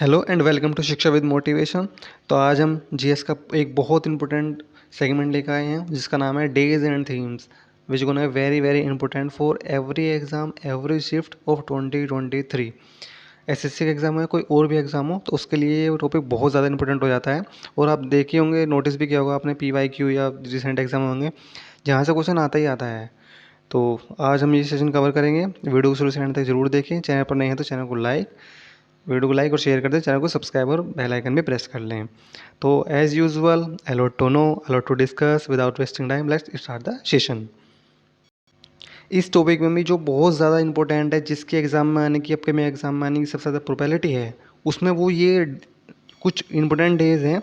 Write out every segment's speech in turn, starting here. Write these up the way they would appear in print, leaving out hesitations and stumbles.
Hello and welcome to शिक्षा with motivation. तो आज हम जीएस का एक बहुत इंपॉर्टेंट सेगमेंट लेकर आए हैं जिसका नाम है days and themes which gonna very very important for every exam every shift of 2023। SSC का एग्जाम है, कोई और भी एग्जाम हो तो उसके लिए ये टॉपिक बहुत ज़्यादा इंपॉर्टेंट हो जाता है। और आप देखे होंगे, नोटिस भी किया होगा आपने, PYQ या रिसेंट एग्जाम होंगे जहाँ से क्वेश्चन आता ही आता है। तो आज हम ये सेशन कवर करेंगे। वीडियो को शुरू से एंड तक जरूर देखें। चैनल पर नहीं है तो चैनल को वीडियो को लाइक और शेयर कर दें, चैनल को सब्सक्राइब और बेल आइकन भी प्रेस कर लें। तो as usual, a lot to know, a lot to discuss, without wasting time let's start the session. इस टॉपिक में भी जो बहुत ज़्यादा इंपॉर्टेंट है, जिसके एग्जाम में आने की, अपकमिंग एग्जाम में आने की सबसे ज़्यादा प्रोबेबिलिटी है, उसमें वो ये कुछ इंपॉर्टेंट डेज हैं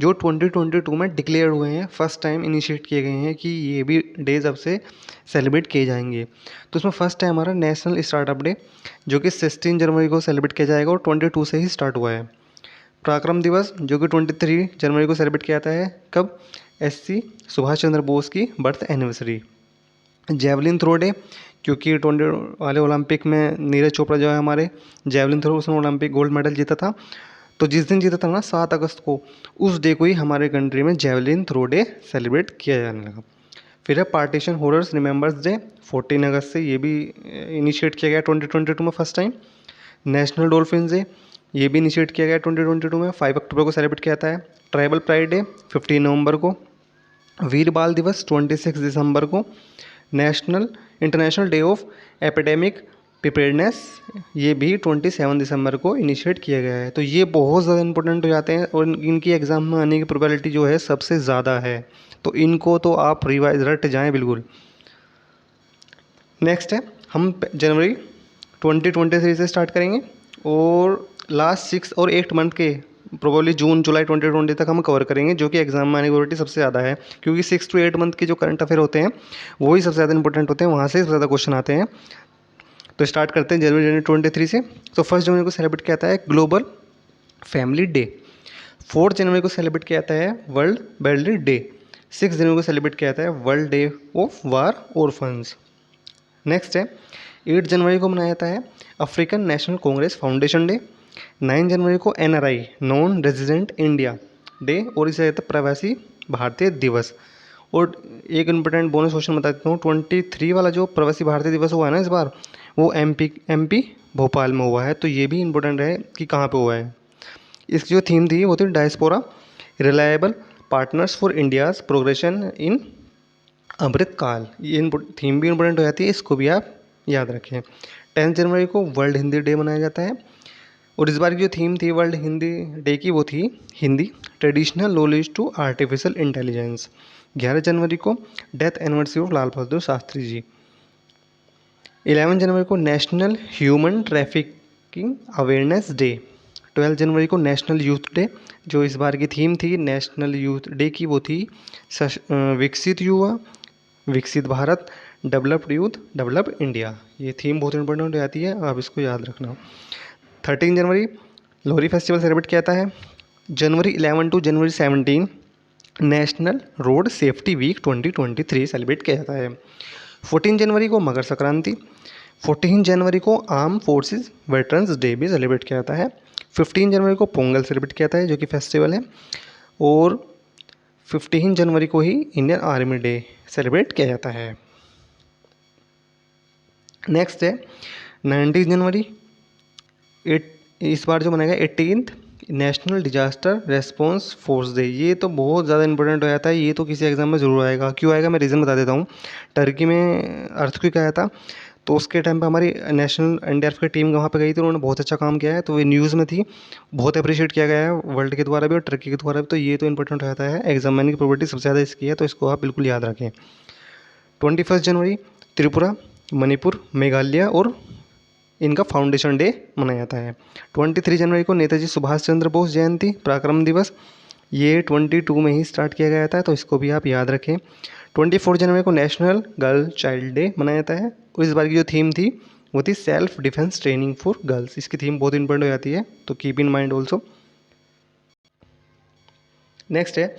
जो 2022 में डिक्लेयर हुए हैं, फर्स्ट टाइम इनिशिएट किए गए हैं कि ये भी डेज अब से सेलिब्रेट किए जाएंगे। तो उसमें फर्स्ट है हमारा नेशनल स्टार्टअप डे, जो कि 16 जनवरी को सेलिब्रेट किया जाएगा और 22 से ही स्टार्ट हुआ है। पराक्रम दिवस, जो कि 23 जनवरी को सेलिब्रेट किया जाता है। कब? SC सुभाष चंद्र बोस की birth anniversary. Javelin throw day, क्योंकि 20 वाले ओलंपिक में नीरज चोपड़ा जो है हमारे, जेवलिन थ्रो उसने ओलंपिक गोल्ड मेडल जीता था। तो जिस दिन जीता था ना, 7 अगस्त को, उस डे को ही हमारे कंट्री में जेवलिन थ्रो डे सेलिब्रेट किया जाने लगा। फिर है पार्टीशन हॉरर्स रिमेंबर्स डे, 14 अगस्त से ये भी इनिशिएट किया गया 2022 में first time. National dolphin day, ये भी इनिशिएट किया गया 2022 में, 5 अक्टूबर को सेलिब्रेट किया जाता है। ट्राइबल प्राइड डे 15 नवंबर को। वीर बाल दिवस 26 दिसंबर को। National international day of Epidemic preparedness, ये भी 27 दिसंबर को इनिशिएट किया गया है। तो ये बहुत ज़्यादा इंपॉर्टेंट हो जाते हैं और इनकी एग्ज़ाम में आने की प्रोबेबिलिटी जो है सबसे ज़्यादा है। तो इनको तो आप रिवाइज रट जाएँ बिल्कुल। नेक्स्ट है, हम जनवरी 2023 से स्टार्ट करेंगे और लास्ट 6 और 8 मंथ के, प्रोबेबली जून जुलाई 2020 तक हम कवर करेंगे, जो कि एग्जाम में आने की प्रोबेबिलिटी सबसे ज़्यादा है, क्योंकि 6 to 8 मंथ के जो करंट अफेयर होते हैं वही सबसे ज़्यादा इंपॉर्टेंट होते हैं, वहाँ से ज़्यादा क्वेश्चन आते हैं। तो स्टार्ट करते हैं जनवरी 23 से। तो 1 जनवरी को सेलिब्रेट किया जाता है ग्लोबल फैमिली डे। 4 जनवरी को सेलिब्रेट किया जाता है वर्ल्ड बेल्डरी डे। 6 जनवरी को सेलिब्रेट किया जाता है world day of war orphans. Next है, 8 जनवरी को मनाया जाता है African national Congress foundation day. 9 जनवरी को NRI non resident India day, और इसे कहते हैं प्रवासी भारतीय दिवस। और एक इम्पोर्टेंट बोनस क्वेश्चन बता देता हूँ, 23 वाला जो प्रवासी भारतीय दिवस हुआ है ना इस बार, वो MP भोपाल में हुआ है। तो ये भी इम्पोर्टेंट है कि कहाँ पे हुआ है। इसकी जो थीम थी वो थी diaspora reliable partners for India's progression in Amritkaal. ये थीम भी इंपॉर्टेंट हो जाती है, इसको भी आप याद रखें। 10 जनवरी को वर्ल्ड हिंदी डे मनाया जाता है और इस बार की जो थीम थी वर्ल्ड हिंदी डे की वो थी Hindi traditional knowledge to artificial intelligence. 11 जनवरी को death anniversary of Lal Bahadur Shastri ji. 11 जनवरी को national human trafficking awareness day. 12 जनवरी को नेशनल यूथ डे, जो इस बार की थीम थी नेशनल यूथ डे की वो थी विकसित युवा विकसित Bharat, developed youth develop India. ये थीम बहुत इंपॉर्टेंट हो जाती है, आप इसको याद रखना। 13 जनवरी लोहरी फेस्टिवल सेलिब्रेट किया जाता है। January 11 to January 17 national road safety week 2023 celebrate किया जाता है। 14 जनवरी को मकर संक्रांति। 14 जनवरी को आर्म फोर्सेस वेटरन्स डे भी सेलिब्रेट किया जाता है। 15 जनवरी को पोंगल सेलिब्रेट किया जाता है, जो कि फेस्टिवल है। और 15 जनवरी को ही इंडियन आर्मी डे सेलिब्रेट किया जाता है। नेक्स्ट है 19 जनवरी, इस बार जो मनाएगा 18th national disaster response force day. ये तो बहुत ज़्यादा इंपॉर्टेंट हो जाता है, ये तो किसी एग्जाम में ज़रूर आएगा। क्यों आएगा, मैं रीज़न बता देता हूँ। टर्की में अर्थक्वेक आया था, तो उसके टाइम पे हमारी नेशनल NDRF की टीम वहाँ पे गई थी, उन्होंने बहुत अच्छा काम किया है, तो ये न्यूज़ में थी, बहुत अप्रिशिएट किया गया है वर्ल्ड के द्वारा भी और टर्की के द्वारा भी। तो ये तो इंपॉर्टेंट हो जाता है, एग्जाम में की प्रोबेबिलिटी सबसे ज़्यादा इसकी है, तो इसको आप बिल्कुल याद रखें। 21 जनवरी त्रिपुरा, मणिपुर, मेघालय और इनका फाउंडेशन डे मनाया जाता है। 23 जनवरी को नेताजी सुभाष चंद्र बोस जयंती पराक्रम दिवस, ये 22 में ही स्टार्ट किया गया था, तो इसको भी आप याद रखें। 24 जनवरी को नेशनल गर्ल चाइल्ड डे मनाया जाता है और इस बार की जो थीम थी वो थी self defence training for girls. इसकी थीम बहुत इंपॉर्टेंट हो जाती है, तो keep in mind also. Next है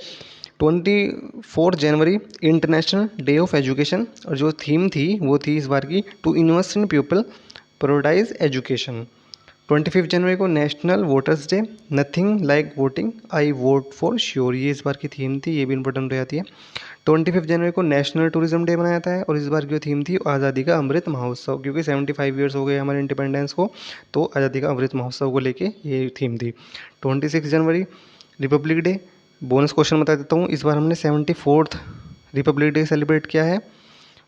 24 जनवरी इंटरनेशनल डे ऑफ एजुकेशन, और जो थीम थी वो थी इस बार की to invest in people prioritise education. 25 जनवरी को national voters day, nothing like voting, I vote for sure, ये इस बार की थीम थी, ये भी इंपॉर्टेंट हो जाती है। 25 जनवरी को नेशनल टूरिज्म डे मनाया जाता है और इस बार की जो थीम थी आज़ादी का अमृत महोत्सव, क्योंकि 75 ईयर्स हो गए हमारे इंडिपेंडेंस को, तो आज़ादी का अमृत महोत्सव को लेके ये थीम थी। 26 जनवरी रिपब्लिक डे, बोनस क्वेश्चन बता देता हूँ, इस बार हमने 74th रिपब्लिक डे सेलिब्रेट किया है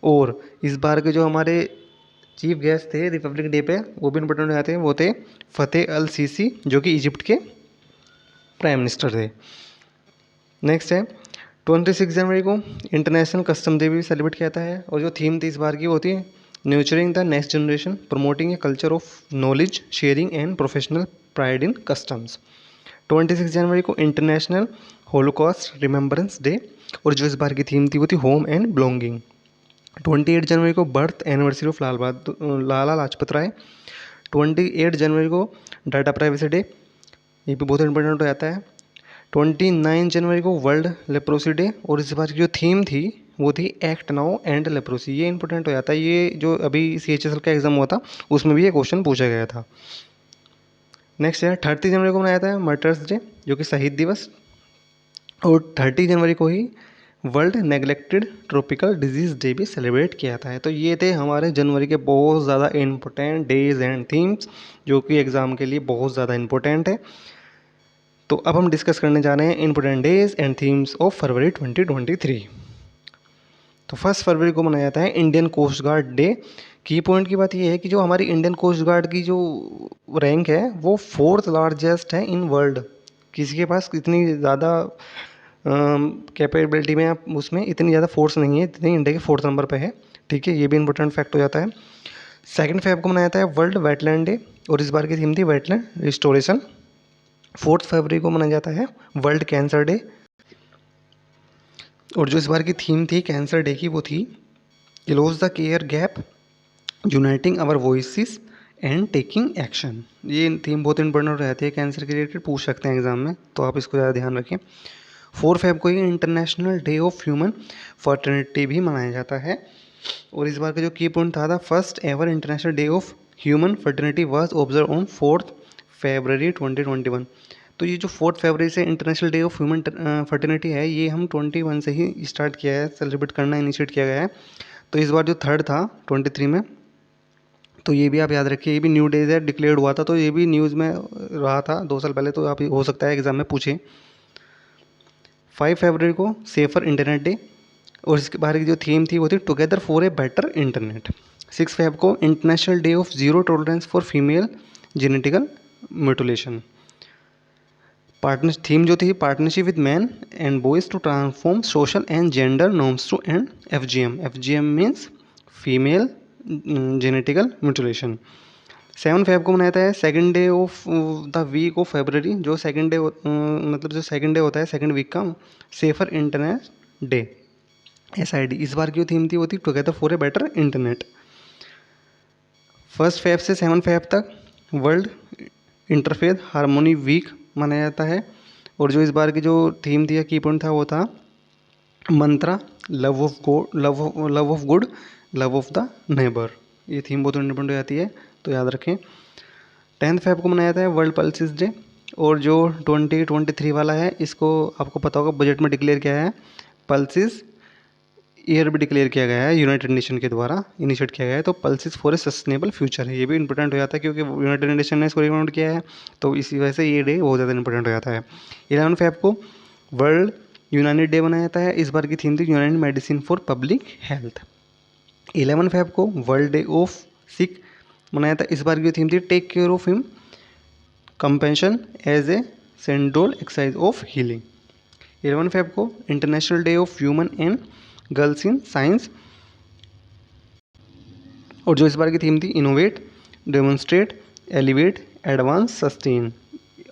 और इस बार के जो हमारे चीफ गेस्ट थे रिपब्लिक डे पे वो भी इंपॉर्टेंट हो जाते हैं, वो थे फतेह अल सीसी जो कि इजिप्ट के प्राइम मिनिस्टर थे। नेक्स्ट है 26 जनवरी को इंटरनेशनल कस्टम डे भी सेलिब्रेट किया जाता है और जो थीम थी इस बार की वो थी nurturing the next generation, promoting a culture of knowledge sharing and professional pride in customs. 26 जनवरी को इंटरनेशनल होलोकॉस्ट रिमेम्बरेंस डे और जो इस बार की थीम थी वो थी होम एंड बिलोंगिंग। 28 जनवरी को birth anniversary of Lala Lajpat Rai. 28 जनवरी को डाटा प्राइवेसी डे, ये भी बहुत इंपॉर्टेंट हो जाता है। 29 जनवरी को वर्ल्ड लेप्रोसी डे और इस बार की जो थीम थी वो थी एक्ट नाउ एंड लेप्रोसी, ये इंपॉर्टेंट हो जाता है, ये जो अभी CHSL का एग्जाम हुआ था उसमें भी ये क्वेश्चन पूछा गया था। नेक्स्ट है 30 जनवरी को मनाया जाता है मर्टर्स डे जो कि शहीद दिवस और 30 जनवरी को ही world neglected tropical disease day भी सेलिब्रेट किया जाता है। तो ये थे हमारे जनवरी के बहुत ज़्यादा इंपॉर्टेंट डेज एंड थीम्स जो कि एग्ज़ाम के लिए बहुत ज़्यादा इंपॉर्टेंट है। तो अब हम डिस्कस करने जा रहे हैं important days and themes of February 2023। तो 1 फरवरी को मनाया जाता है इंडियन कोस्ट गार्ड डे। की पॉइंट की बात यह है कि जो हमारी इंडियन कोस्ट गार्ड की जो रैंक है वो 4th लार्जेस्ट है इन वर्ल्ड, किसी के पास इतनी ज़्यादा कैपेबिलिटी में आप उसमें इतनी ज़्यादा फोर्स नहीं है, इतनी इंडिया के 4th नंबर पे है। ठीक है, ये भी इंपॉर्टेंट फैक्ट हो जाता है। 2 फेब को मनाया जाता है वर्ल्ड वेटलैंड डे और इस बार की थीम थी वेटलैंड रिस्टोरेशन। 4 फरवरी को मनाया जाता है वर्ल्ड कैंसर डे और जो इस बार की थीम थी कैंसर डे की वो थी close the care gap, uniting our voices and taking action. ये थीम बहुत इंपॉर्टेंट रहती है, कैंसर के रिलेटेड पूछ सकते हैं एग्जाम में, तो आप इसको ज़्यादा ध्यान रखें। 4 फेब को ही international day of human fertility भी मनाया जाता है और इस बार का जो की पॉइंट था first ever international day of human fertility was observe on 4 फरवरी 2021। तो ये जो 4 फरवरी से international day of human fertility है ये हम 21 से ही स्टार्ट किया है, सेलिब्रेट करना इनिशिएट किया गया है। तो इस बार जो 3rd था 23 में, तो ये भी आप याद रखिए, ये भी न्यू डेज है, डिक्लेयर्ड हुआ था, तो ये भी न्यूज़ में रहा था 2 साल पहले, तो आप हो सकता है एग्जाम में पूछें। 5 फरवरी को सेफर इंटरनेट डे और इसके बाहर की जो थीम थी वो थी together for a better internet. 6 Feb को international day of zero tolerance for female genetical mutilation. Partner theme जो थी partnership with man and boys to transform social and gender norms to end FGM means female genetical mutilation. 7 फेब को मनाया जाता है second day of the week of February, जो second day मतलब जो सेकंड डे होता है सेकंड वीक का, सेफर इंटरनेट डे SID। इस बार की जो थीम थी वो थी together for a better internet. 1 Feb से 7 फेब तक वर्ल्ड इंटरफेथ हारमोनी वीक मनाया जाता है और जो इस बार की जो थीम थी या की पॉइंट था वो था mantra love of good love of the neighbour. ये थीम बहुत इंपॉर्टेंट हो जाती है, तो याद रखें। 10 फेब को मनाया जाता है वर्ल्ड पल्सिस डे और जो 2023 वाला है इसको आपको पता होगा बजट में डिक्लेयर किया है, पल्सिस ईयर भी डिक्लेयर किया गया है, यूनाइटेड नेशन के द्वारा इनिशिएट किया गया है। तो pulses for a sustainable future है, ये भी इंपॉर्टेंट हो जाता है क्योंकि यूनाइटेड नेशन ने इसको रिकमेंड किया है, तो इसी वजह से ये डे बहुत ज़्यादा इंपॉर्टेंट हो जाता है। 11 फेब को वर्ल्ड यूनानी डे मनाया जाता है, इस बार की थीम थी Unani medicine for public health. 11 Feb को वर्ल्ड डे ऑफ सिक मनाया था, इस बार की थीम थी take care of him compassion as a central exercise of healing. 11 Feb को international day of human and girls in science और जो इस बार की थीम थी innovate demonstrate elevate advance sustain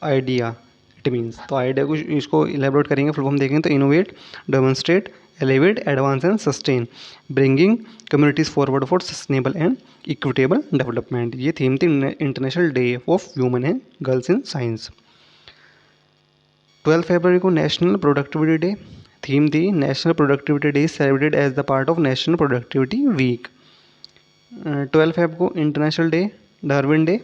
idea it means. तो आइडिया को इसको इलेबोरेट करेंगे, फुल फॉर्म देखेंगे तो innovate demonstrate elevate advance and sustain bringing communities forward for sustainable and equitable development. ये थीम थी international day of human and girls in science. 12 फरवरी को नेशनल प्रोडक्टिविटी डे, थीम थी national productivity day celebrated as the part of national productivity week. 12 Feb को international day Darwin day,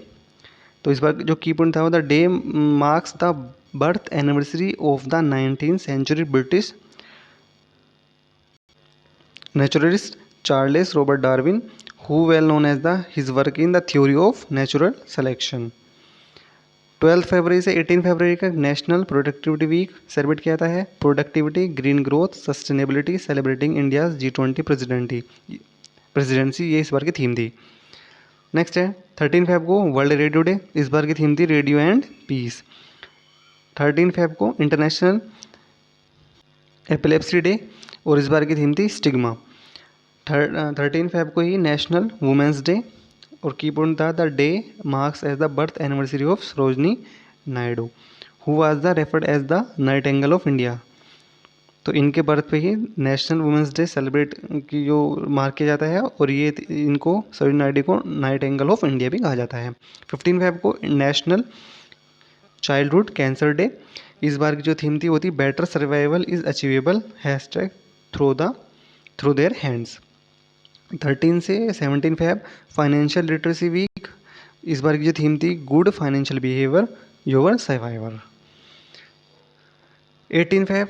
तो इस बार जो की पॉइंट था वो the day marks the birth anniversary of the 19th century British naturalist Charles Robert Darwin, who well known as his work in the theory of natural selection. 12 फरवरी से 18 फरवरी का national productivity week celebrate किया जाता है. Productivity, green growth, sustainability, celebrating India G20 presidency, ये इस बार की theme थी. नेक्स्ट है 13 फेब को वर्ल्ड रेडियो डे. इस बार की थीम थी रेडियो एंड पीस. 13 फेब को इंटरनेशनल एपिलेप्सी डे और इस बार की थीम थी स्टिग्मा. 13 फेब को ही नेशनल वुमेंस डे और की पॉइंट था the day marks as the birth anniversary of Sarojini Naidu, who was the referred as the nightingale of India. तो इनके बर्थ पे ही नेशनल वुमेंस डे सेलिब्रेट की जो मार्क किया जाता है और ये इनको सरोजनी नायडू को नाइटिंगेल ऑफ इंडिया भी कहा जाता है. 15 फेब को नेशनल चाइल्डहुड कैंसर डे. इस बार की जो थीम थी वो थी better survival is achievable hashtag through their hands. 13 से 17 फेब फाइनेंशियल लिटरेसी वीक. इस बार की जो थीम थी good financial behaviour your survivor. 18 Feb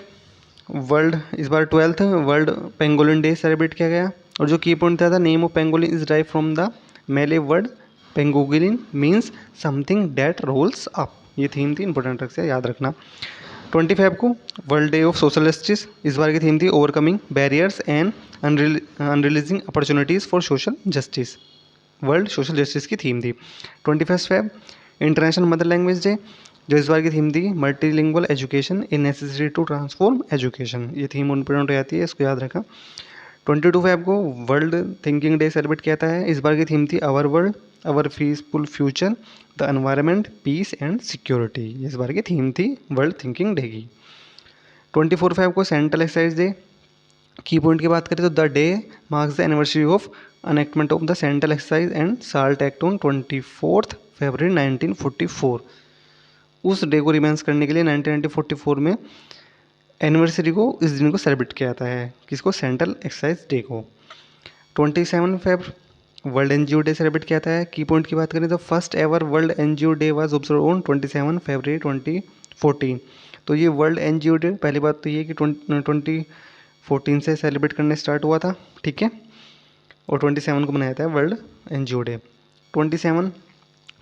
world, इस बार 12th world pangolin day celebrate किया गया और जो की पॉइंट था name of pangolin is drive from the Malay word pangolin means something that rolls up. ये थीम थी, इंपॉर्टेंट रख से याद रखना. 20 फेब को world day of social justice. इस बार की थीम थी overcoming barriers and unleashing opportunities for social justice. World social justice की थीम थी. 21 Feb international mother language day. जो इस बार की थीम थी multilingual education in necessary to transform education. ये थीम इंपॉर्टेंट हो जाती है, इसको याद रखा. 22 फेब को वर्ल्ड थिंकिंग डे सेलिब्रेट किया जाता है. इस बार की थीम थी our world our peaceful future the environment peace and security. इस बार की थीम थी वर्ल्ड थिंकिंग डे की. 24 फेब को सेंट्रल एक्सरसाइज डे. की पॉइंट की बात करें तो the day marks the anniversary of enactment of the central excise and salt act on 24 February 1944. उस डे को रिमेंस करने के लिए 1944 में एनिवर्सरी को इस दिन को सेलिब्रेट किया जाता है. किसको? सेंट्रल एक्सरसाइज डे को. 27 Feb world NGO day celebrate किया जाता है. की पॉइंट की बात करें तो first ever world NGO day was observe on 27 फरवरी 2014. तो ये वर्ल्ड एनजीओ डे, पहली बात तो ये कि 2014 से सेलिब्रेट करने स्टार्ट हुआ था, ठीक है, और 27 को मनाया जाता है वर्ल्ड एनजीओ डे. 27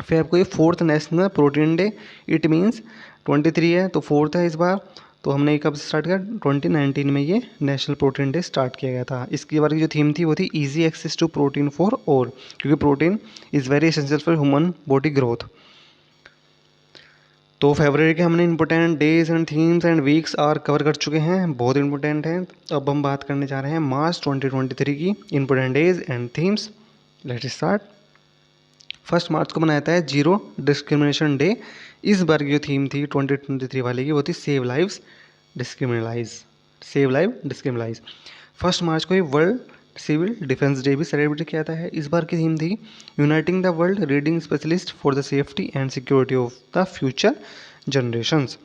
फेब को ये 4th national protein day. It means 23 है तो 4th है इस बार. तो हमने कब स्टार्ट किया? 2019 में ये नेशनल प्रोटीन डे स्टार्ट किया गया था. इसकी बार की जो थीम थी वो थी easy access to protein for all, क्योंकि protein is very essential for human body growth. तो फरवरी के हमने important days and themes and weeks are cover कर चुके हैं, बहुत इंपॉर्टेंट हैं. अब हम बात करने जा रहे हैं मार्च 2023 की important days and themes. Let's start. 1 March को मनाया जाता है जीरो डिस्क्रिमिनेशन डे. इस बार की जो थीम थी 2023 वाले की वो थी save lives decriminalize. Save live decriminalize. 1 March को ही वर्ल्ड सिविल डिफेंस डे भी सेलिब्रेट किया जाता है. इस बार की थीम थी uniting the world reading specialist for the safety and security of the future generations.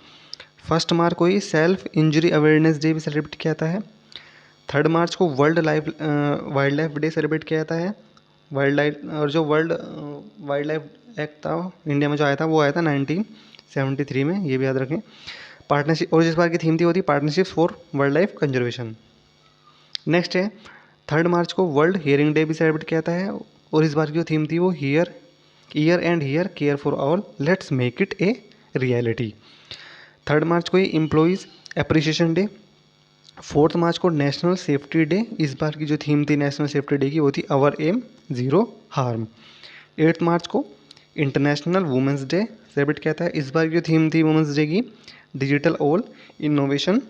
1 March को ही सेल्फ इंजरी अवेयरनेस डे भी सेलिब्रेट किया जाता है. 3 मार्च को world wild life day celebrate किया जाता है. वाइल्ड लाइफ, और जो वर्ल्ड वाइल्ड लाइफ एक्ट था इंडिया में जो आया था वो आया था 1973 में, ये भी याद रखें. पार्टनरशिप, और जिस बार की थीम थी वो थी partnerships for world life conservation. Next है 3 मार्च को वर्ल्ड हियरिंग डे भी सेलिब्रेट किया जाता है और इस बार की जो थीम थी वो year and here care for all let's make it a reality. 3 March को ही एम्प्लॉयज़ अप्रिसिएशन डे. 4 मार्च को नेशनल सेफ्टी डे. इस बार की जो थीम थी नेशनल सेफ्टी डे की वो थी आवर एम ज़ीरो हार्म. 8 मार्च को इंटरनेशनल वुमेंस डे सेलिब्रेट किया था. इस बार की जो थीम थी वुमेंस डे की digital all innovation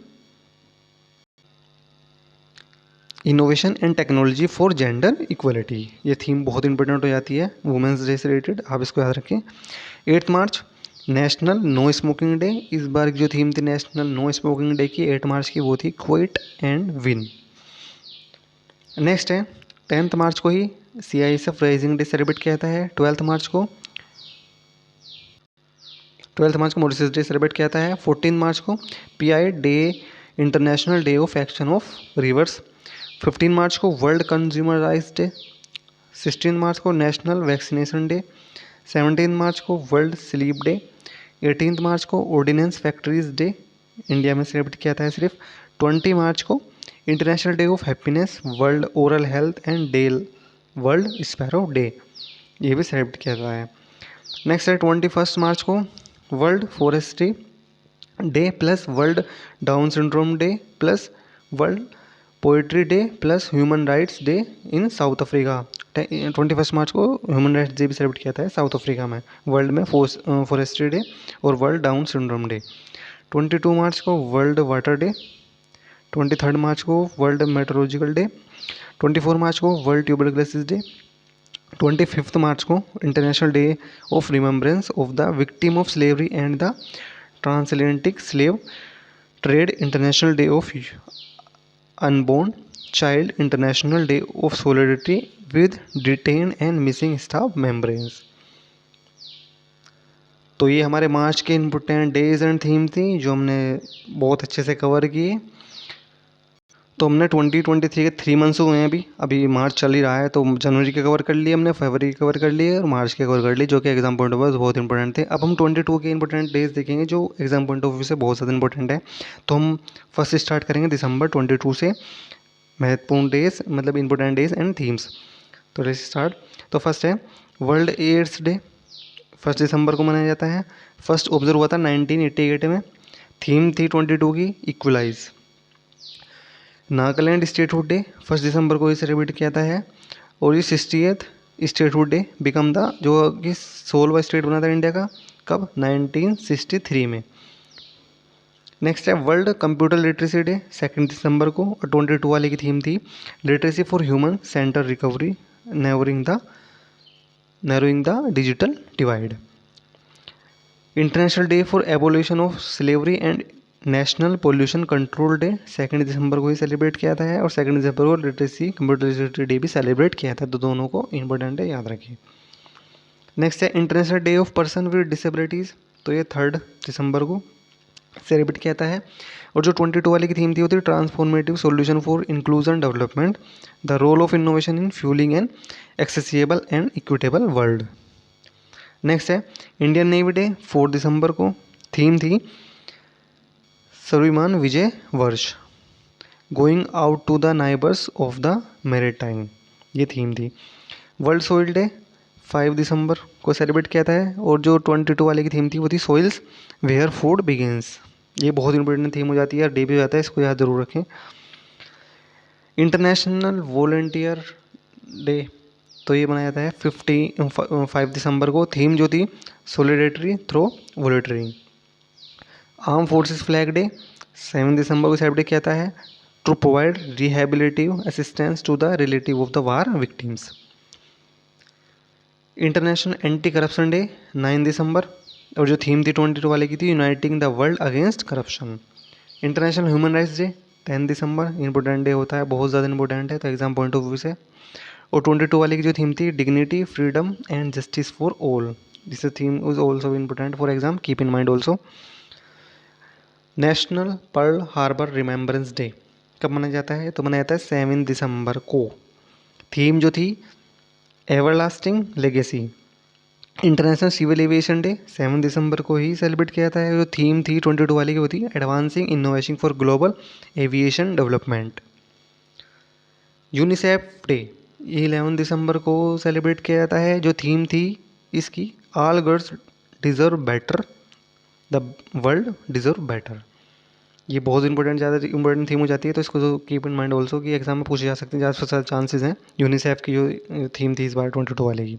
and technology for gender equality. ये थीम बहुत इंपॉर्टेंट हो जाती है वुमेंस डे से रिलेटेड, आप इसको याद रखें. 8 मार्च नेशनल नो स्मोकिंग डे. इस बार की जो थीम थी नेशनल नो स्मोकिंग डे की 8 मार्च की वो थी क्विट एंड विन. नेक्स्ट है 10 मार्च को ही CISF राइजिंग डे सेलिब्रेट किया जाता है. 12 मार्च को मॉरिशस डे सेलिब्रेट किया जाता है. 14 मार्च को PI day international day of action of reverse. 15 मार्च को वर्ल्ड कंज्यूमर राइट्स डे. 16 मार्च को नेशनल वैक्सीनेशन डे. 17 मार्च को वर्ल्ड स्लीप डे। 18 मार्च को ऑर्डिनेंस फैक्ट्रीज डे, इंडिया में सेलिब्रेट किया जाता है सिर्फ। 20 मार्च को international day of happiness, world oral health and day, world sparrow day, ये भी सेलिब्रेट किया जाता है। नेक्स्ट है 21 मार्च को world forestry debt plus world down syndrome debt plus world poetry debt plus human rights day in south Africa. 21 मार्च को human rights day भी celebrate किया जाता है साउथ अफ्रीका में, वर्ल्ड में फॉरेस्ट्री डे और वर्ल्ड डाउन सिंड्रोम डे। 22 मार्च को world water day. 23 मार्च को वर्ल्ड मेट्रोलॉजिकल डे। 24 मार्च को वर्ल्ड ट्यूबरकुलोसिस डे। 25 मार्च को international day of remembrance of the victim of slavery and the transatlantic slave trade, international day of unborn child, international day of solidarity with detain and missing staff members. तो ये हमारे मार्च के important days and theme थी जो हमने बहुत अच्छे से कवर किए। तो हमने 2023 के 3 मंथ्स हुए हैं अभी मार्च चल ही रहा है, तो जनवरी के कवर कर लिए हमने, फरवरी के कवर कर लिए और मार्च के कवर कर लिए, जो कि एग्जाम पॉइंट ऑफ व्यू बहुत इंपॉर्टेंट थे। अब हम 22 के इंपॉर्टेंट डेज देखेंगे जो एग्जाम पॉइंट ऑफ व्यू से बहुत ज़्यादा इंपॉर्टेंट है। तो हम फर्स्ट स्टार्ट करेंगे दिसंबर 22 से, महत्वपूर्ण डेज मतलब इंपॉर्टेंट डेज एंड थीम्स। तो लेट्स स्टार्ट। तो फर्स्ट है वर्ल्ड एड्स डे, 1 दिसंबर को मनाया जाता है। फर्स्ट ऑब्जर्व हुआ था 1988 में। थीम थी 22 की इक्वलाइज। नागालैंड स्टेटहुड डे 1 दिसंबर को ही सेलिब्रेट किया जाता है। और ये 60th statehood day become the, जो कि 16वां स्टेट बना था इंडिया का, कब? 1963 में। नेक्स्ट है वर्ल्ड कंप्यूटर लिटरेसी डे 2 दिसंबर को, और 22 वाले की थीम थी literacy for human centre recovery, narrowing the digital divide. International day for abolition of slavery and national pollution control day 2 दिसंबर को ही सेलिब्रेट किया था है, और 2 दिसंबर को लिटरेसी कंप्यूटर लिटरेसी डे भी सेलिब्रेट किया था, तो दोनों को इंपॉर्टेंट है, याद रखिए। नेक्स्ट है International day of person with disabilities, तो ये 3 दिसंबर को सेलिब्रेट किया जाता है। और जो 22 वाले की थीम थी वो थी transformative solution for inclusion development, the role of innovation in fuelling an accessible and equitable world. Next है इंडियन नेवी डे 4 दिसंबर को, थीम थी सर्विमान Vijay Varsh, going out to the neighbours of the maritime, ये थीम थी। वर्ल्ड सोइल डे 5 दिसंबर को celebrate किया था है, और जो 22 वाले की थीम थी वो थी सोइल्स वेयर फूड बिगिंस, ये बहुत इंपॉर्टेंट थीम हो जाती है, डे भी हो जाता है, इसको याद जरूर रखें। इंटरनेशनल वॉलंटियर डे, तो ये मनाया जाता है 5 दिसंबर को, थीम जो थी solidarity through volunteering. Arm forces flag day 7 दिसंबर को सेलिब्रेट किया जाता है to provide rehabilitative assistance to the relative of the war victims. International anti corruption day 9 दिसंबर, और जो थीम थी 22 वाले की थी uniting the world against corruption. International human rights day 10 दिसंबर, इंपॉर्टेंट डे होता है, बहुत ज़्यादा इंपॉर्टेंट है, तो एग्जाम पॉइंट ऑफ व्यू से। और 22 वाले की जो थीम थी dignity freedom and justice for all, this theme is also important for exam, keep in mind also. National Pearl Harbor remembrance day कब मनाया जाता है? तो मनाया जाता है 7 दिसंबर को, थीम जो थी everlasting legacy. International Civil Aviation Day 7 दिसंबर को ही सेलिब्रेट किया जाता है, जो थीम थी 22 वाली की वो थी advancing innovation for global aviation development. UNICEF day 11 दिसंबर को सेलिब्रेट किया जाता है, जो थीम थी इसकी all girls deserve better, the world deserve better, ये बहुत इंपॉर्टेंट, ज़्यादा इंपॉर्टेंट थीम हो जाती है, तो इसको कीप इन माइंड ऑल्सो कि एग्जाम में पूछे जा सकते हैं, ज़्यादा से ज़्यादा चांसेस हैं यूनिसेफ की जो थीम थी इस बार 22 वाले की।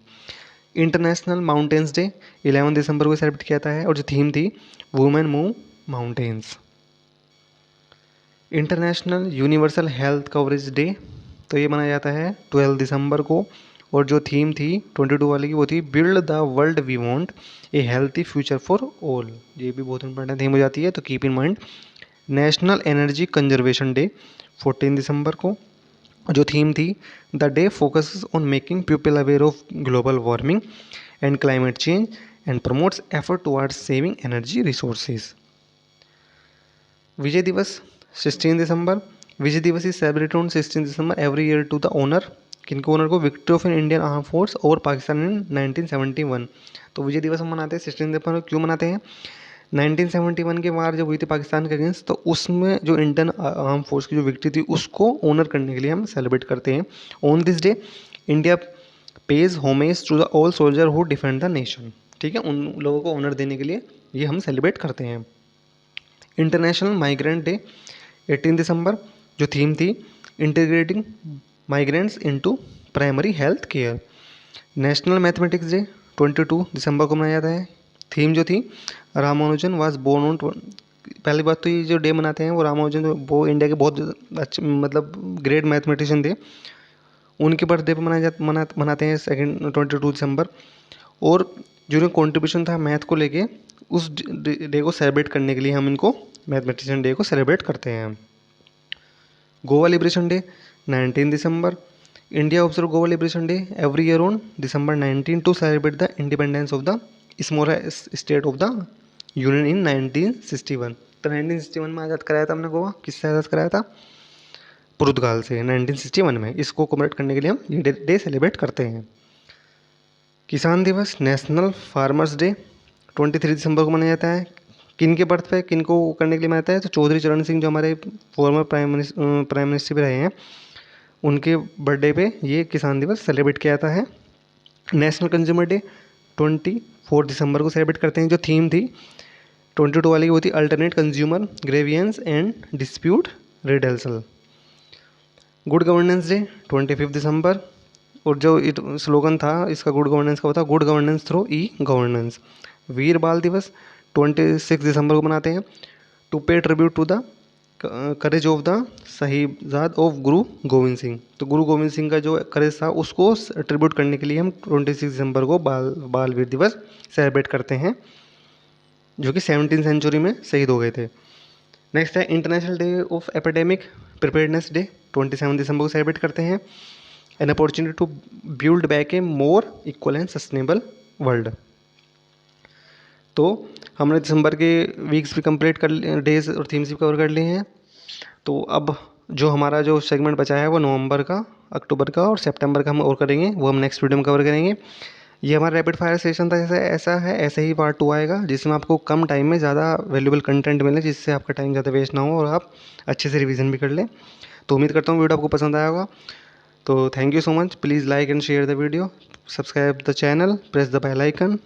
इंटरनेशनल माउंटेन्स डे 11 दिसंबर को सेलिब्रेट किया जाता है, और जो थीम थी women move mountains. International universal health coverage day, तो ये मनाया जाता है 12 दिसंबर को, और जो थीम थी 22 वाले की वो थी build the world we want a healthy future for all, ये भी बहुत इंपॉर्टेंट थीम हो जाती है, तो keep in mind. National energy conservation day 14 दिसंबर को, जो थीम थी the day focuses on making people aware of global warming and climate change and promotes effort towards saving energy resources. Vijay Diwas 16 दिसंबर, Vijay Diwas is celebrated on 16 December every year to the honour किनको honour को, victory of an Indian arm force over Pakistan in 1971। तो विजय दिवस हम मनाते हैं 16 दिसंबर। क्यों मनाते हैं? 1971 के वार जब हुई थी पाकिस्तान के अगेंस्ट, तो उसमें जो इंडियन आर्म फोर्स की जो विक्ट्री थी उसको ऑनर करने के लिए हम सेलिब्रेट करते हैं। On this day India pays homage to the all soldier who defend the nation. ठीक है, उन लोगों को ऑनर देने के लिए ये हम सेलिब्रेट करते हैं। इंटरनेशनल माइग्रेंट डे 18 दिसंबर, जो थीम थी integrating migrants into primary health care. National mathematics day 22 दिसंबर को मनाया जाता है। थीम जो थी रामानुजन वाज बोर्न ऑन, पहली बात तो ये जो डे मनाते हैं वो रामानुजन, वो इंडिया के बहुत अच्छे मतलब ग्रेट मैथमेटिशियन थे, उनके बर्थडे पे मनाते हैं सेकेंड 22 दिसंबर। और जो इनका कॉन्ट्रीब्यूशन था मैथ को लेके, उस डे को सेलिब्रेट करने के लिए हम इनको मैथमेटिशियन डे को सेलिब्रेट करते हैं। गोवा लिबरेशन डे 19 दिसंबर। India observe Goa liberation day every year on December 19 to celebrate the independence of the small state of the union in 1961। तो 1961 में आज़ाद कराया था हमने गोवा, किससे आज़ाद कराया था? पुर्तगाल से 1961 में। इसको कमेमोरेट करने के लिए हम ये डे सेलिब्रेट करते हैं। किसान दिवस नेशनल फार्मर्स डे 23 दिसंबर को मनाया जाता है। किन के बर्थ पे, किन को करने के लिए मनाया जाता है? तो चौधरी चरण सिंह जो हमारे फॉर्मर प्राइम मिनिस्टर भी रहे हैं, उनके बर्थडे पे ये किसान दिवस सेलिब्रेट किया जाता है। नेशनल कंज्यूमर डे 24 दिसंबर को सेलिब्रेट करते हैं। जो थीम थी 22 वाली वो थी alternate consumer grievance and dispute redressal. Good governance day 25 दिसंबर, और जो स्लोगन था इसका गुड गवर्नेंस का वो था good governance through e governance. Veer Baal Diwas 26 दिसंबर को मनाते हैं to pay tribute to the courage of the Sahibzade of Guru Gobind Singh. तो गुरु गोविंद सिंह का जो करेज था उसको ट्रिब्यूट करने के लिए हम 26 दिसंबर को बाल वीर दिवस सेलिब्रेट करते हैं, जो कि 17वीं सेंचुरी में शहीद हो गए थे। नेक्स्ट है International day of Epidemic Preparedness day 27 दिसंबर को सेलिब्रेट करते हैं। An opportunity to build back a more equal and sustainable world. तो हमने दिसंबर के वीक्स भी कंप्लीट कर डेज और थीम्स भी कवर कर लिए हैं। तो अब जो हमारा जो सेगमेंट बचा है वो नवंबर का, अक्टूबर का और सितंबर का हम और करेंगे, वो हम नेक्स्ट वीडियो में कवर करेंगे। ये हमारा रैपिड फायर सेशन था, जैसे ऐसा है ऐसे ही पार्ट 2 आएगा, जिसमें आपको कम टाइम में ज़्यादा वैल्यूबल कंटेंट मिले, जिससे आपका टाइम ज़्यादा वेस्ट ना हो और आप अच्छे से रिवीजन भी कर लें। तो उम्मीद करता हूँ वीडियो आपको पसंद आया होगा। तो thank you so much. Please like and share the video, subscribe the channel, press the bell icon.